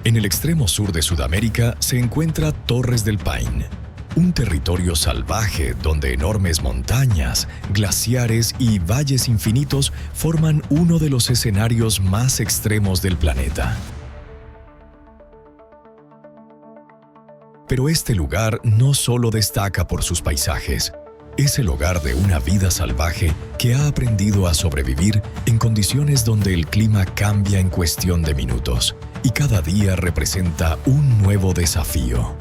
En el extremo sur de Sudamérica se encuentra Torres del Paine, un territorio salvaje donde enormes montañas, glaciares y valles infinitos forman uno de los escenarios más extremos del planeta. Pero este lugar no solo destaca por sus paisajes, es el hogar de una vida salvaje que ha aprendido a sobrevivir en condiciones donde el clima cambia en cuestión de minutos y cada día representa un nuevo desafío.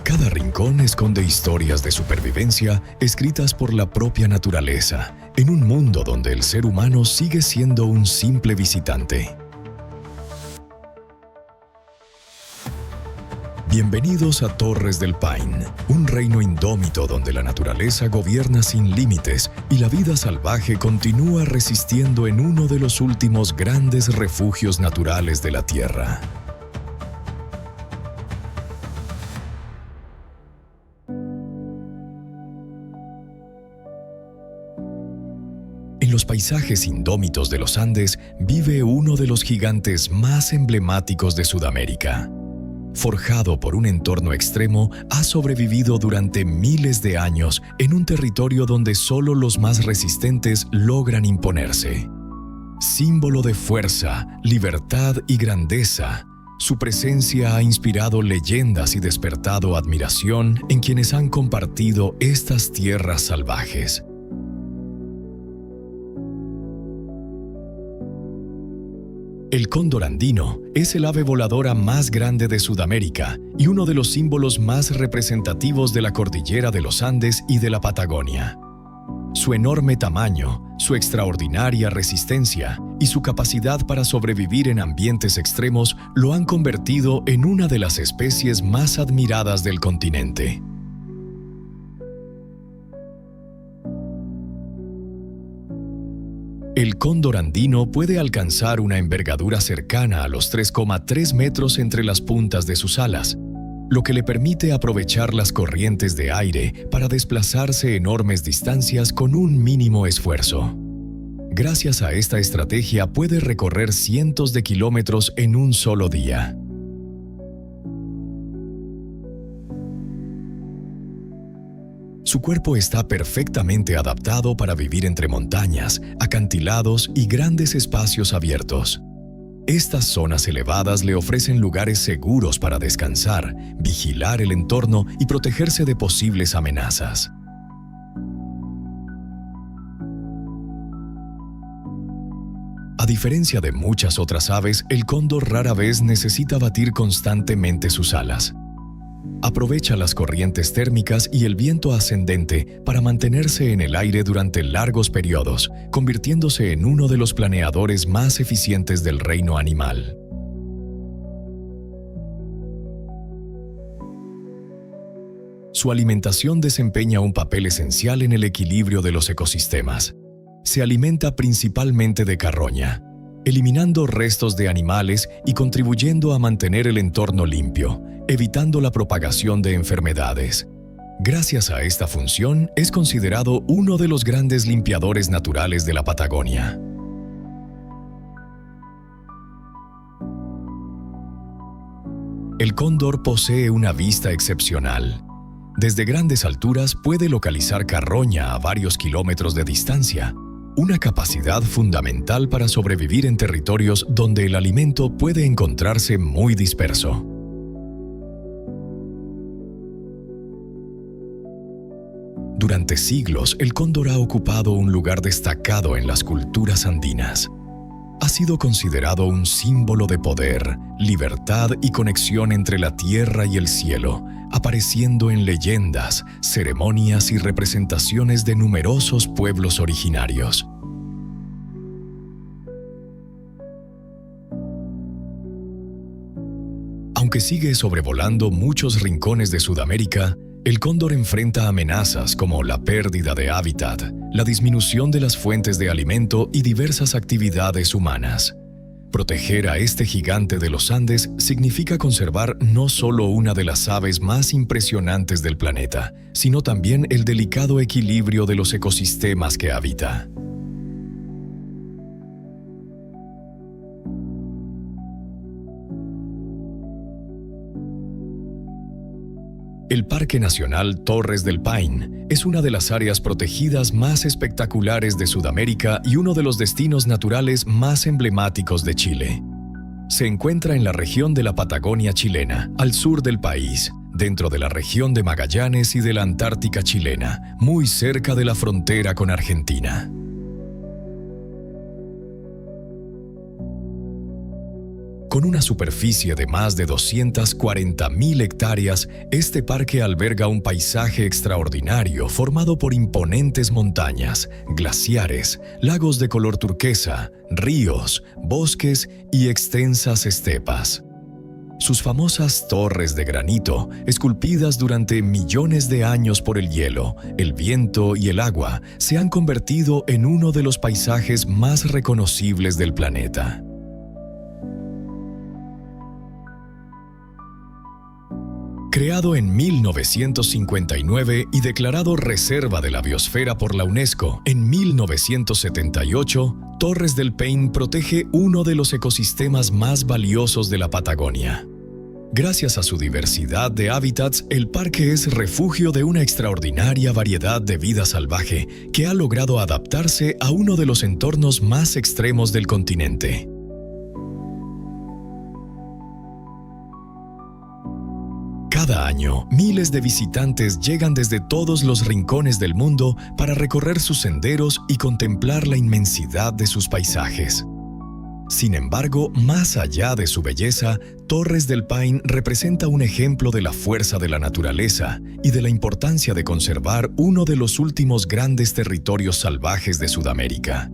Cada rincón esconde historias de supervivencia escritas por la propia naturaleza, en un mundo donde el ser humano sigue siendo un simple visitante. Bienvenidos a Torres del Paine, un reino indómito donde la naturaleza gobierna sin límites y la vida salvaje continúa resistiendo en uno de los últimos grandes refugios naturales de la Tierra. En los paisajes indómitos de los Andes vive uno de los gigantes más emblemáticos de Sudamérica. Forjado por un entorno extremo, ha sobrevivido durante miles de años en un territorio donde solo los más resistentes logran imponerse. Símbolo de fuerza, libertad y grandeza, su presencia ha inspirado leyendas y despertado admiración en quienes han compartido estas tierras salvajes. El cóndor andino es el ave voladora más grande de Sudamérica y uno de los símbolos más representativos de la cordillera de los Andes y de la Patagonia. Su enorme tamaño, su extraordinaria resistencia y su capacidad para sobrevivir en ambientes extremos lo han convertido en una de las especies más admiradas del continente. El cóndor andino puede alcanzar una envergadura cercana a los 3,3 metros entre las puntas de sus alas, lo que le permite aprovechar las corrientes de aire para desplazarse enormes distancias con un mínimo esfuerzo. Gracias a esta estrategia puede recorrer cientos de kilómetros en un solo día. Su cuerpo está perfectamente adaptado para vivir entre montañas, acantilados y grandes espacios abiertos. Estas zonas elevadas le ofrecen lugares seguros para descansar, vigilar el entorno y protegerse de posibles amenazas. A diferencia de muchas otras aves, el cóndor rara vez necesita batir constantemente sus alas. Aprovecha las corrientes térmicas y el viento ascendente para mantenerse en el aire durante largos periodos, convirtiéndose en uno de los planeadores más eficientes del reino animal. Su alimentación desempeña un papel esencial en el equilibrio de los ecosistemas. Se alimenta principalmente de carroña, eliminando restos de animales y contribuyendo a mantener el entorno limpio, evitando la propagación de enfermedades. Gracias a esta función, es considerado uno de los grandes limpiadores naturales de la Patagonia. El cóndor posee una vista excepcional. Desde grandes alturas puede localizar carroña a varios kilómetros de distancia, una capacidad fundamental para sobrevivir en territorios donde el alimento puede encontrarse muy disperso. Durante siglos, el cóndor ha ocupado un lugar destacado en las culturas andinas. Ha sido considerado un símbolo de poder, libertad y conexión entre la tierra y el cielo, apareciendo en leyendas, ceremonias y representaciones de numerosos pueblos originarios. Aunque sigue sobrevolando muchos rincones de Sudamérica, el cóndor enfrenta amenazas como la pérdida de hábitat, la disminución de las fuentes de alimento y diversas actividades humanas. Proteger a este gigante de los Andes significa conservar no solo una de las aves más impresionantes del planeta, sino también el delicado equilibrio de los ecosistemas que habita. El Parque Nacional Torres del Paine es una de las áreas protegidas más espectaculares de Sudamérica y uno de los destinos naturales más emblemáticos de Chile. Se encuentra en la región de la Patagonia chilena, al sur del país, dentro de la región de Magallanes y de la Antártica chilena, muy cerca de la frontera con Argentina. Con una superficie de más de 240.000 hectáreas, este parque alberga un paisaje extraordinario formado por imponentes montañas, glaciares, lagos de color turquesa, ríos, bosques y extensas estepas. Sus famosas torres de granito, esculpidas durante millones de años por el hielo, el viento y el agua, se han convertido en uno de los paisajes más reconocibles del planeta. Creado en 1959 y declarado Reserva de la Biosfera por la UNESCO en 1978, Torres del Paine protege uno de los ecosistemas más valiosos de la Patagonia. Gracias a su diversidad de hábitats, el parque es refugio de una extraordinaria variedad de vida salvaje que ha logrado adaptarse a uno de los entornos más extremos del continente. Cada año, miles de visitantes llegan desde todos los rincones del mundo para recorrer sus senderos y contemplar la inmensidad de sus paisajes. Sin embargo, más allá de su belleza, Torres del Paine representa un ejemplo de la fuerza de la naturaleza y de la importancia de conservar uno de los últimos grandes territorios salvajes de Sudamérica.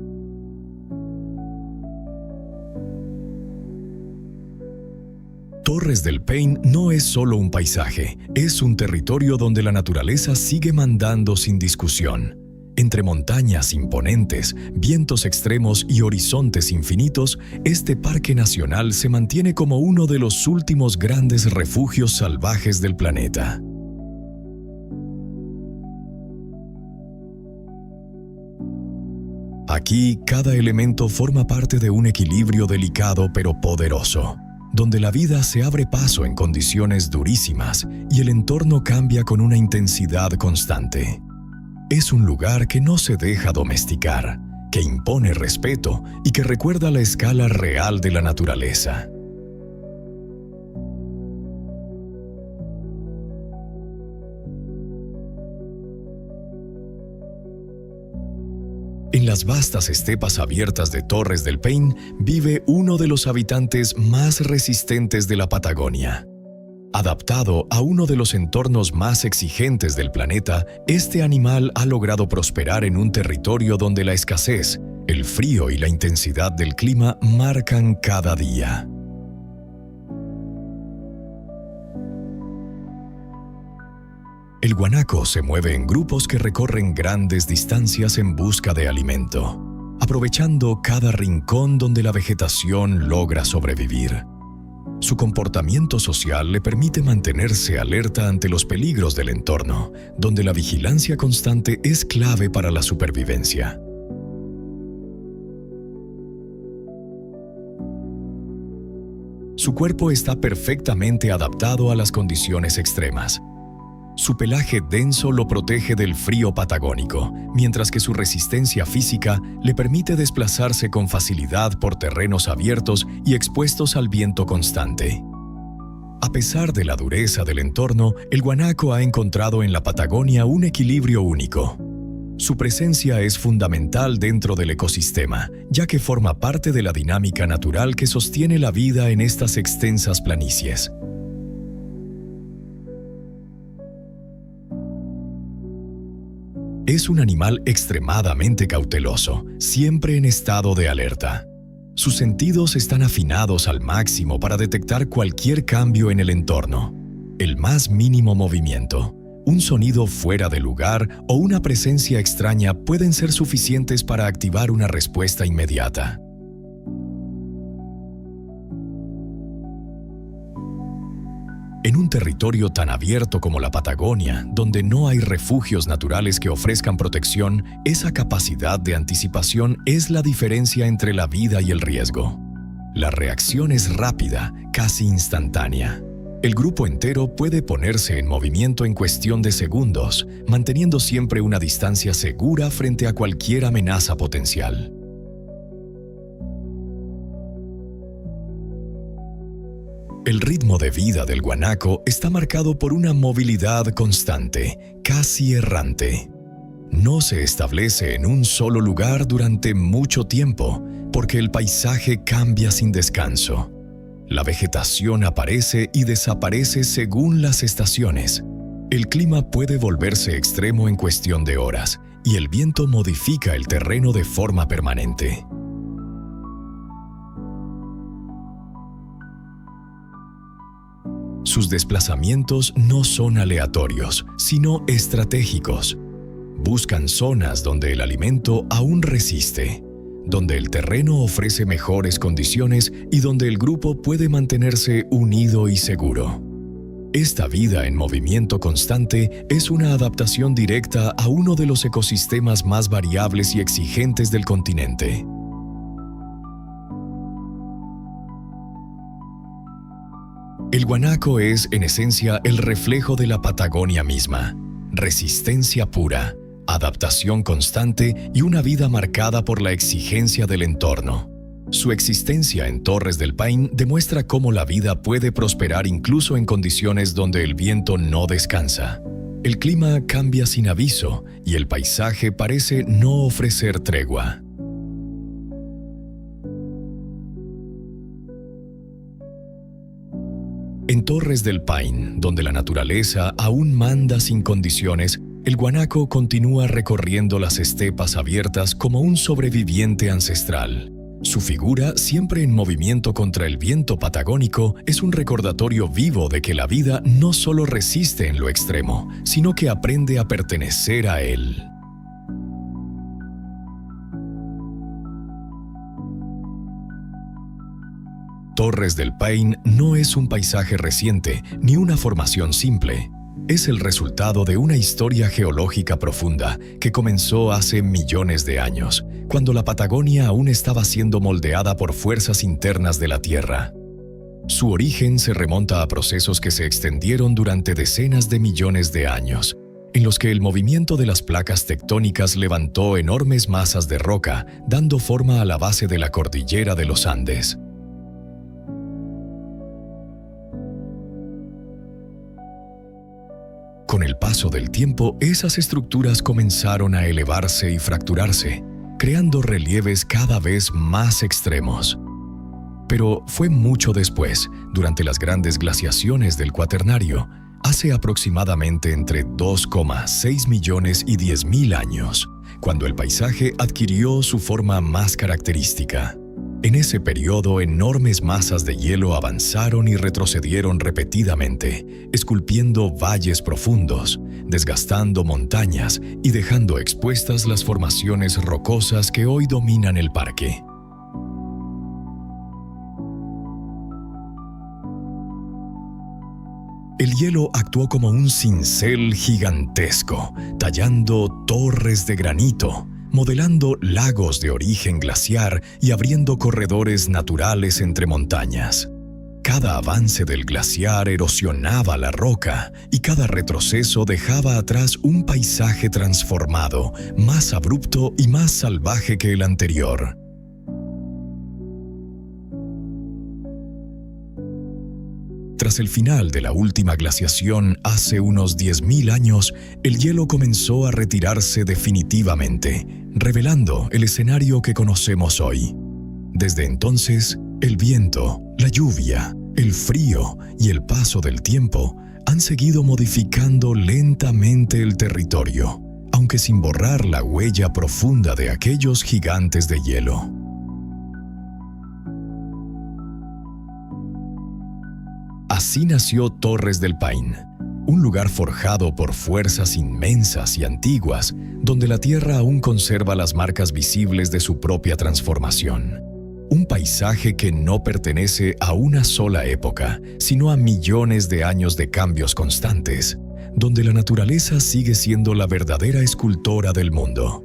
Torres del Paine no es solo un paisaje, es un territorio donde la naturaleza sigue mandando sin discusión. Entre montañas imponentes, vientos extremos y horizontes infinitos, este parque nacional se mantiene como uno de los últimos grandes refugios salvajes del planeta. Aquí, cada elemento forma parte de un equilibrio delicado pero poderoso, donde la vida se abre paso en condiciones durísimas y el entorno cambia con una intensidad constante. Es un lugar que no se deja domesticar, que impone respeto y que recuerda la escala real de la naturaleza. En las vastas estepas abiertas de Torres del Paine vive uno de los habitantes más resistentes de la Patagonia. Adaptado a uno de los entornos más exigentes del planeta, este animal ha logrado prosperar en un territorio donde la escasez, el frío y la intensidad del clima marcan cada día. El guanaco se mueve en grupos que recorren grandes distancias en busca de alimento, aprovechando cada rincón donde la vegetación logra sobrevivir. Su comportamiento social le permite mantenerse alerta ante los peligros del entorno, donde la vigilancia constante es clave para la supervivencia. Su cuerpo está perfectamente adaptado a las condiciones extremas. Su pelaje denso lo protege del frío patagónico, mientras que su resistencia física le permite desplazarse con facilidad por terrenos abiertos y expuestos al viento constante. A pesar de la dureza del entorno, el guanaco ha encontrado en la Patagonia un equilibrio único. Su presencia es fundamental dentro del ecosistema, ya que forma parte de la dinámica natural que sostiene la vida en estas extensas planicies. Es un animal extremadamente cauteloso, siempre en estado de alerta. Sus sentidos están afinados al máximo para detectar cualquier cambio en el entorno. El más mínimo movimiento, un sonido fuera de lugar o una presencia extraña pueden ser suficientes para activar una respuesta inmediata. En un territorio tan abierto como la Patagonia, donde no hay refugios naturales que ofrezcan protección, esa capacidad de anticipación es la diferencia entre la vida y el riesgo. La reacción es rápida, casi instantánea. El grupo entero puede ponerse en movimiento en cuestión de segundos, manteniendo siempre una distancia segura frente a cualquier amenaza potencial. El ritmo de vida del guanaco está marcado por una movilidad constante, casi errante. No se establece en un solo lugar durante mucho tiempo, porque el paisaje cambia sin descanso. La vegetación aparece y desaparece según las estaciones. El clima puede volverse extremo en cuestión de horas, y el viento modifica el terreno de forma permanente. Sus desplazamientos no son aleatorios, sino estratégicos. Buscan zonas donde el alimento aún resiste, donde el terreno ofrece mejores condiciones y donde el grupo puede mantenerse unido y seguro. Esta vida en movimiento constante es una adaptación directa a uno de los ecosistemas más variables y exigentes del continente. El guanaco es, en esencia, el reflejo de la Patagonia misma: resistencia pura, adaptación constante y una vida marcada por la exigencia del entorno. Su existencia en Torres del Paine demuestra cómo la vida puede prosperar incluso en condiciones donde el viento no descansa. El clima cambia sin aviso y el paisaje parece no ofrecer tregua. En Torres del Paine, donde la naturaleza aún manda sin condiciones, el guanaco continúa recorriendo las estepas abiertas como un sobreviviente ancestral. Su figura, siempre en movimiento contra el viento patagónico, es un recordatorio vivo de que la vida no solo resiste en lo extremo, sino que aprende a pertenecer a él. Torres del Paine no es un paisaje reciente ni una formación simple. Es el resultado de una historia geológica profunda que comenzó hace millones de años, cuando la Patagonia aún estaba siendo moldeada por fuerzas internas de la Tierra. Su origen se remonta a procesos que se extendieron durante decenas de millones de años, en los que el movimiento de las placas tectónicas levantó enormes masas de roca, dando forma a la base de la cordillera de los Andes. Con el paso del tiempo, esas estructuras comenzaron a elevarse y fracturarse, creando relieves cada vez más extremos. Pero fue mucho después, durante las grandes glaciaciones del Cuaternario, hace aproximadamente entre 2,6 millones y 10.000 años, cuando el paisaje adquirió su forma más característica. En ese periodo, enormes masas de hielo avanzaron y retrocedieron repetidamente, esculpiendo valles profundos, desgastando montañas y dejando expuestas las formaciones rocosas que hoy dominan el parque. El hielo actuó como un cincel gigantesco, tallando torres de granito, modelando lagos de origen glaciar y abriendo corredores naturales entre montañas. Cada avance del glaciar erosionaba la roca y cada retroceso dejaba atrás un paisaje transformado, más abrupto y más salvaje que el anterior. Tras el final de la última glaciación hace unos 10.000 años, el hielo comenzó a retirarse definitivamente, revelando el escenario que conocemos hoy. Desde entonces, el viento, la lluvia, el frío y el paso del tiempo han seguido modificando lentamente el territorio, aunque sin borrar la huella profunda de aquellos gigantes de hielo. Así nació Torres del Paine, un lugar forjado por fuerzas inmensas y antiguas, donde la tierra aún conserva las marcas visibles de su propia transformación. Un paisaje que no pertenece a una sola época, sino a millones de años de cambios constantes, donde la naturaleza sigue siendo la verdadera escultora del mundo.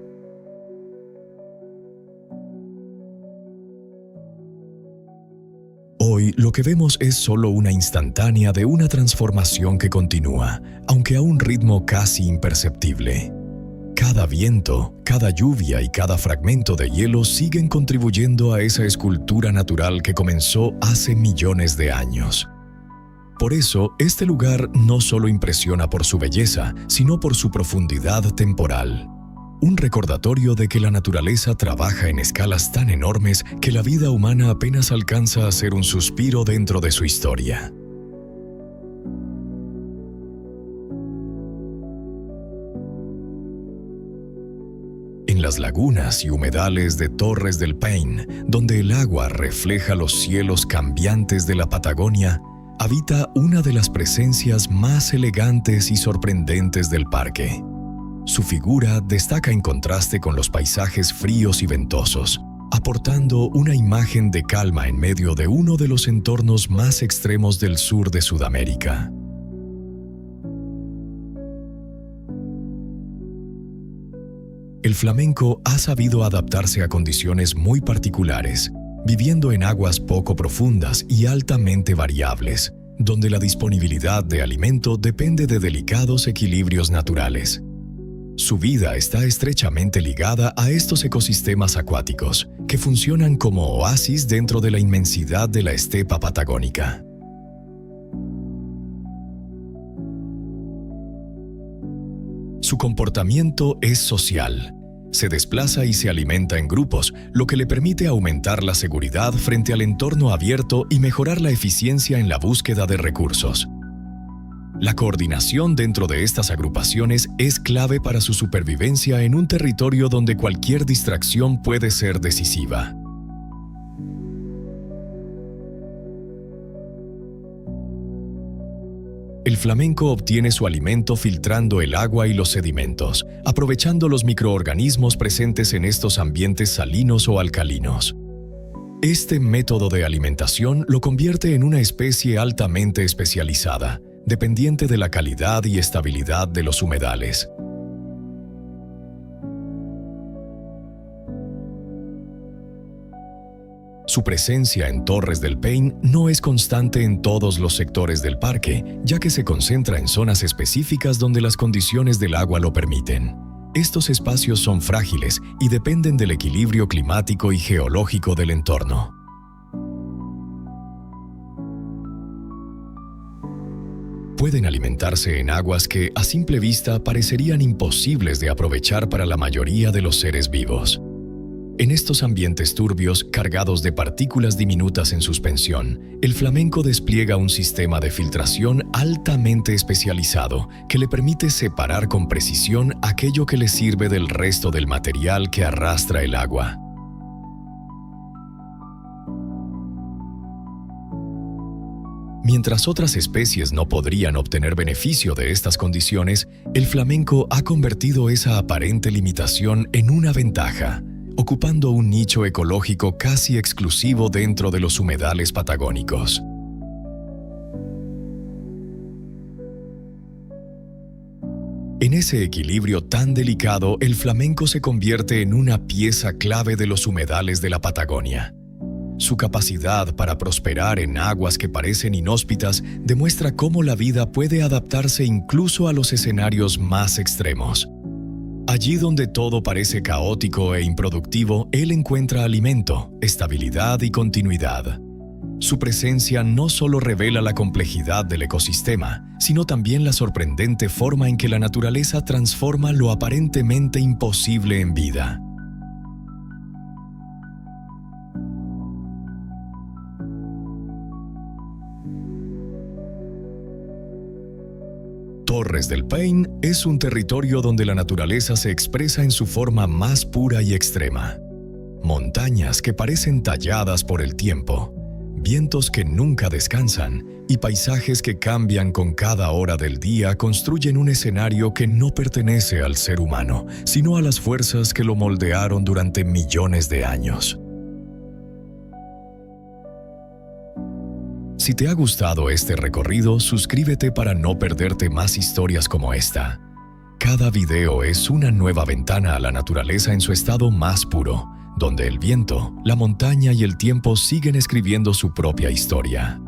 Hoy lo que vemos es solo una instantánea de una transformación que continúa, aunque a un ritmo casi imperceptible. Cada viento, cada lluvia y cada fragmento de hielo siguen contribuyendo a esa escultura natural que comenzó hace millones de años. Por eso, este lugar no solo impresiona por su belleza, sino por su profundidad temporal. Un recordatorio de que la naturaleza trabaja en escalas tan enormes que la vida humana apenas alcanza a ser un suspiro dentro de su historia. En las lagunas y humedales de Torres del Paine, donde el agua refleja los cielos cambiantes de la Patagonia, habita una de las presencias más elegantes y sorprendentes del parque. Su figura destaca en contraste con los paisajes fríos y ventosos, aportando una imagen de calma en medio de uno de los entornos más extremos del sur de Sudamérica. El flamenco ha sabido adaptarse a condiciones muy particulares, viviendo en aguas poco profundas y altamente variables, donde la disponibilidad de alimento depende de delicados equilibrios naturales. Su vida está estrechamente ligada a estos ecosistemas acuáticos, que funcionan como oasis dentro de la inmensidad de la estepa patagónica. Su comportamiento es social. Se desplaza y se alimenta en grupos, lo que le permite aumentar la seguridad frente al entorno abierto y mejorar la eficiencia en la búsqueda de recursos. La coordinación dentro de estas agrupaciones es clave para su supervivencia en un territorio donde cualquier distracción puede ser decisiva. El flamenco obtiene su alimento filtrando el agua y los sedimentos, aprovechando los microorganismos presentes en estos ambientes salinos o alcalinos. Este método de alimentación lo convierte en una especie altamente especializada, dependiente de la calidad y estabilidad de los humedales. Su presencia en Torres del Paine no es constante en todos los sectores del parque, ya que se concentra en zonas específicas donde las condiciones del agua lo permiten. Estos espacios son frágiles y dependen del equilibrio climático y geológico del entorno. Pueden alimentarse en aguas que, a simple vista, parecerían imposibles de aprovechar para la mayoría de los seres vivos. En estos ambientes turbios, cargados de partículas diminutas en suspensión, el flamenco despliega un sistema de filtración altamente especializado que le permite separar con precisión aquello que le sirve del resto del material que arrastra el agua. Mientras otras especies no podrían obtener beneficio de estas condiciones, el flamenco ha convertido esa aparente limitación en una ventaja, ocupando un nicho ecológico casi exclusivo dentro de los humedales patagónicos. En ese equilibrio tan delicado, el flamenco se convierte en una pieza clave de los humedales de la Patagonia. Su capacidad para prosperar en aguas que parecen inhóspitas demuestra cómo la vida puede adaptarse incluso a los escenarios más extremos. Allí donde todo parece caótico e improductivo, él encuentra alimento, estabilidad y continuidad. Su presencia no solo revela la complejidad del ecosistema, sino también la sorprendente forma en que la naturaleza transforma lo aparentemente imposible en vida. Torres del Paine es un territorio donde la naturaleza se expresa en su forma más pura y extrema. Montañas que parecen talladas por el tiempo, vientos que nunca descansan y paisajes que cambian con cada hora del día construyen un escenario que no pertenece al ser humano, sino a las fuerzas que lo moldearon durante millones de años. Si te ha gustado este recorrido, suscríbete para no perderte más historias como esta. Cada video es una nueva ventana a la naturaleza en su estado más puro, donde el viento, la montaña y el tiempo siguen escribiendo su propia historia.